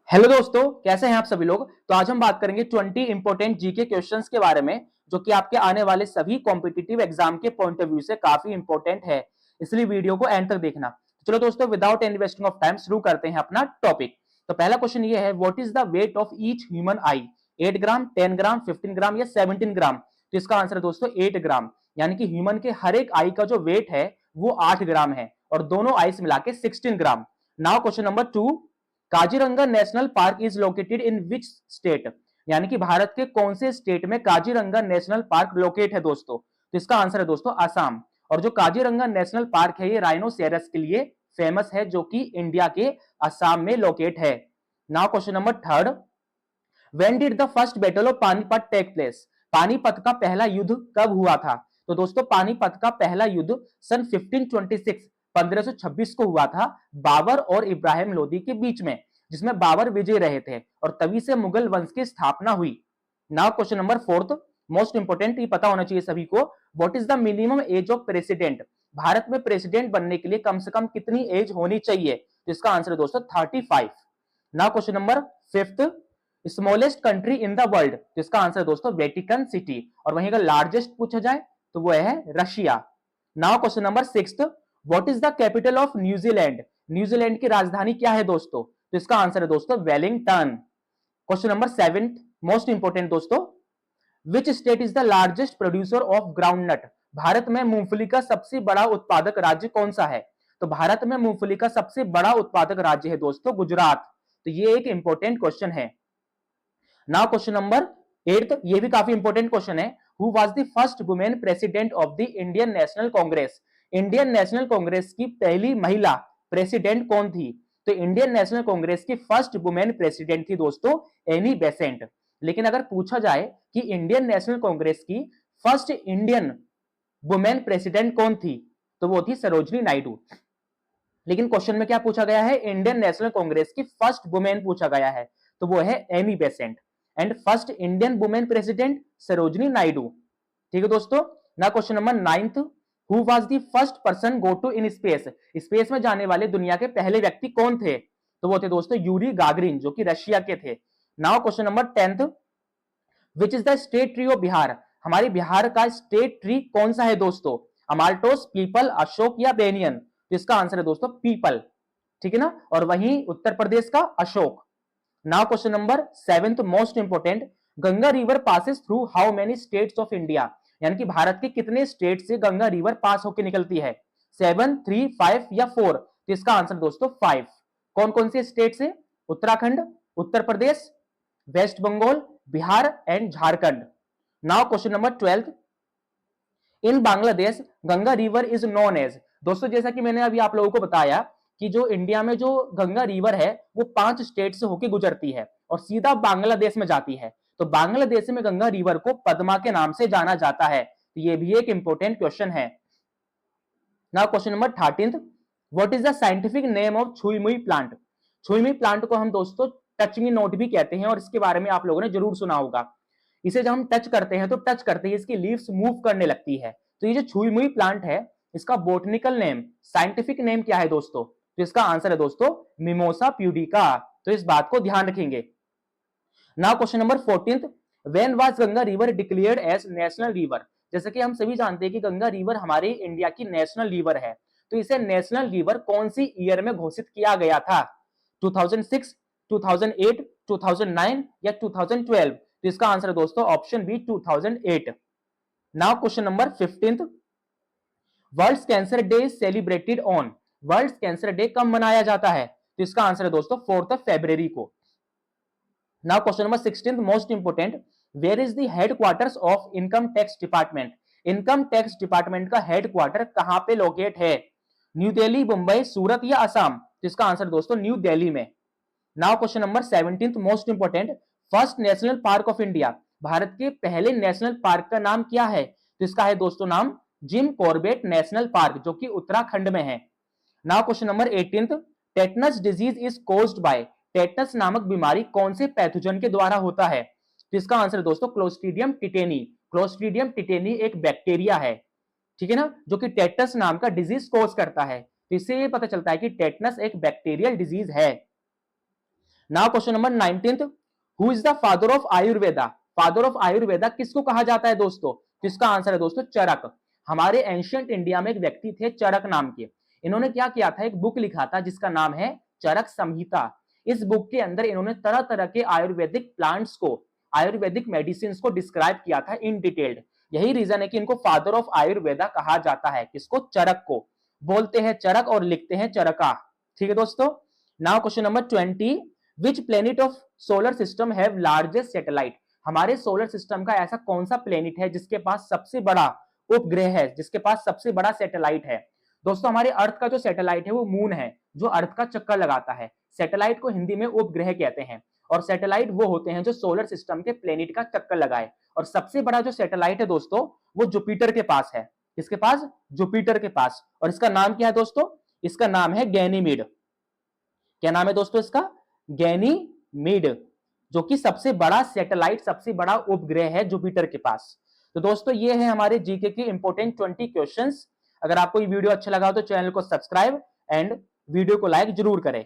Hello दोस्तों, कैसे हैं आप सभी लोग। तो आज हम बात करेंगे 20 इंपॉर्टेंट जीके क्वेश्चंस के बारे में, जो कि आपके आने वाले सभी कॉम्पिटिटिव एग्जाम के पॉइंट ऑफ व्यू से काफी इंपॉर्टेंट है। इसलिए वीडियो को एंड तक देखना। चलो दोस्तों, without any wasting of time शुरू करते हैं अपना टॉपिक। तो पहला क्वेश्चन ये है, what is the weight of each human आई? 8 ग्राम, 10 ग्राम, 15 ग्राम या 17 ग्राम? तो इसका आंसर है दोस्तों 8 ग्राम। यानी कि ह्यूमन के हर एक आई का जो वेट है वो 8 ग्राम है और दोनों आईज मिला के 16 gram. Now question number 2, Kaziranga national park is located in which state? यानी कि भारत के कौन से स्टेट में काजीरंगा नेशनल पार्क लोकेट है दोस्तों? तो इसका आंसर है दोस्तों असम। और जो काजीरंगा नेशनल पार्क है ये राइनोसेरस के लिए फेमस है, जो कि इंडिया के असम में लोकेट है। Now question number 3, when did the first battle of Panipat take place? Panipat का पहला युद्ध कब हुआ था? तो दोस्तों पानीपत का पहला युद्ध सन 1526 को हुआ था, बाबर और इब्राहिम लोदी के बीच में, जिसमें बाबर विजय रहे थे और तभी से मुगल वंश की स्थापना हुई। Now question number 4, most important, ये पता होना चाहिए सभी को, what is the minimum age of president? Bharat में प्रेसिडेंट बनने के लिए कम से कम कितनी एज होनी चाहिए? तो इसका आंसर है दोस्तों 35। Now question number 5, smallest country in the world? तो इसका आंसर है दोस्तों वेटिकन सिटी। और वहीं अगर लार्जेस्ट पूछा जाए तो वो है Russia. Now question number 6, what is the capital of New Zealand? New Zealand की राजधानी क्या है दोस्तों? तो इसका आंसर है दोस्तों Wellington. Question number 7, most important दोस्तों, which state is the largest producer of groundnut? Bharat में मूंगफली का सबसे बड़ा उत्पादक राज्य कौन सा है? तो भारत में मूंगफली का सबसे बड़ा उत्पादक राज्य है दोस्तों गुजरात। तो ये एक इंपॉर्टेंट क्वेश्चन है। नाउ क्वेश्चन नंबर 8, ये भी काफी इंपॉर्टेंट क्वेश्चन है, who was the first women president of the Indian national Congress? Indian national Congress की पहली महिला प्रेसिडेंट कौन थी? तो इंडियन नेशनल कांग्रेस की फर्स्ट वुमेन प्रेसिडेंट थी दोस्तों एनी बेसेंट। लेकिन अगर पूछा जाए कि इंडियन नेशनल कांग्रेस की फर्स्ट इंडियन वुमेन प्रेसिडेंट कौन थी, तो वो थी सरोजनी नायडू। लेकिन क्वेश्चन में क्या पूछा गया है? इंडियन नेशनल कांग्रेस की फर्स्ट वुमेन पूछा गया है, तो वो है Annie Besant. And first Indian women president Sarojini Naidu. ठीक है दोस्तों। ना question number 9, who was the first person go to in space? Space में जाने वाले दुनिया के पहले व्यक्ति कौन थे? तो वो थे दोस्तों यूरी गागरिन, जो कि रशिया के थे। Now question number 10, which is the state tree of Bihar? हमारी बिहार का स्टेट ट्री कौन सा है दोस्तों? अमाल्टोस, पीपल, अशोक या बेनियन? तो इसका आंसर है दोस्तों पीपल। ठीक है ना। और वहीं उत्तर प्रदेश का Ashok. Now question number 7, most important, Ganga river passes through how many states of India? यानी कि भारत के कितने स्टेट से गंगा रिवर पास होकर निकलती है? 7, 3, 5 या 4? तो इसका आंसर दोस्तों 5। कौन कौन से स्टेट से? Uttarakhand, Uttar Pradesh, west Bengal, Bihar and Jharkhand. Now question number 12, in Bangladesh Ganga river is known as? दोस्तों जैसा कि मैंने अभी आप लोगों को बताया कि जो इंडिया में जो गंगा रिवर है वो 5 स्टेट से होकर गुजरती है और सीधा बांग्लादेश में जाती है। तो बांग्लादेश में गंगा रिवर को पद्मा के नाम से जाना जाता है। तो ये भी एक इंपॉर्टेंट क्वेश्चन है। Now question number 13, what is the scientific name of छुई मुई प्लांट? छुई मुई प्लांट को हम दोस्तों टच मी नोट भी कहते हैं और इसके बारे में आप लोगों ने जरूर सुना होगा। इसे जब हम टच करते हैं तो टच करते ही इसकी लीव्स मूव करने लगती है। तो ये जो छुई मुई प्लांट है इसका बोटनिकल नेम, साइंटिफिक नेम क्या है दोस्तों? तो इसका आंसर है दोस्तों मिमोसा प्यूडिका। तो इस बात को ध्यान रखेंगे। Now question number 14, when was Ganga river declared as national river? जैसे कि हम सभी जानते हैं कि गंगा रिवर हमारे इंडिया की नेशनल रिवर है, तो इसे नेशनल रिवर कौन सी ईयर में घोषित किया गया था? 2006, 2008, 2009 या 2012? तो इसका आंसर है दोस्तों option B 2008। Now question number 15, world cancer day is celebrated on? World cancer day कब मनाया जाता है? तो इसका आंसर है दोस्तों 4 फरवरी को। Now question number 16, most important, where is the headquarters of income tax department? Income tax department का हेडक्वार्टर कहां पे लोकेट है? न्यू दिल्ली, मुंबई, सूरत या असम? तो इसका आंसर दोस्तों न्यू दिल्ली में। Now question number 17, most important, first national park of India? Bharat के पहले नेशनल पार्क का नाम क्या है? तो इसका है दोस्तों नाम जिम कॉर्बेट नेशनल पार्क, जो कि उत्तराखंड में है। Now question number 18, tetanus disease is caused by? Tetanus नामक बीमारी कौन से पैथोजन के द्वारा होता है? तो इसका आंसर दोस्तों क्लोस्ट्रीडियम टिटेनी। क्लोस्ट्रीडियम टिटेनी एक बैक्टीरिया है, ठीक है ना, जो कि टेटनस नाम का डिजीज कॉज करता है। तो इससे ये पता चलता है कि टेटनस एक बैक्टीरियल डिजीज है। Now question number 19th, who is the father of Ayurveda? Father of Ayurveda किसको कहा जाता है दोस्तों? किसका आंसर है दोस्तों? चरक। हमारे एंशियंट इंडिया में एक व्यक्ति थे चरक नाम के। इन्होंने क्या किया था, एक बुक लिखा था जिसका नाम है चरक संहिता। इस बुक के अंदर इन्होंने तरह तरह के आयुर्वेदिक प्लांट्स को, आयुर्वेदिक मेडिसिन को डिस्क्राइब किया था इन डिटेल्ड। यही रीजन है कि इनको फादर ऑफ आयुर्वेदा कहा जाता है। किसको? चरक को। बोलते हैं चरक और लिखते हैं चरका। ठीक है दोस्तों। Now question number 20, which planet of solar system have largest satellite? हमारे सोलर सिस्टम का ऐसा कौन सा प्लेनेट है जिसके पास सबसे बड़ा उपग्रह है, जिसके पास सबसे बड़ा सैटेलाइट है? दोस्तों हमारे अर्थ का जो सैटेलाइट है वो मून है, जो अर्थ का चक्कर लगाता है। सैटेलाइट को हिंदी में उपग्रह कहते हैं, और सैटेलाइट वो होते हैं जो सोलर सिस्टम के प्लेनेट का चक्कर लगाए। और सबसे बड़ा जो सैटेलाइट है दोस्तों वो जुपिटर के पास है। किसके पास? जुपिटर के पास। और इसका नाम क्या है दोस्तों? इसका नाम है गैनीमीड। क्या नाम है दोस्तों इसका? गैनीमीड, जो कि सबसे बड़ा सैटेलाइट, सबसे बड़ा उपग्रह है जुपिटर के पास। तो दोस्तों ये है हमारे जीके के इंपोर्टेंट 20 क्वेश्चंस। अगर आपको ये वीडियो अच्छा लगा तो चैनल को सब्सक्राइब एंड वीडियो को लाइक जरूर करें।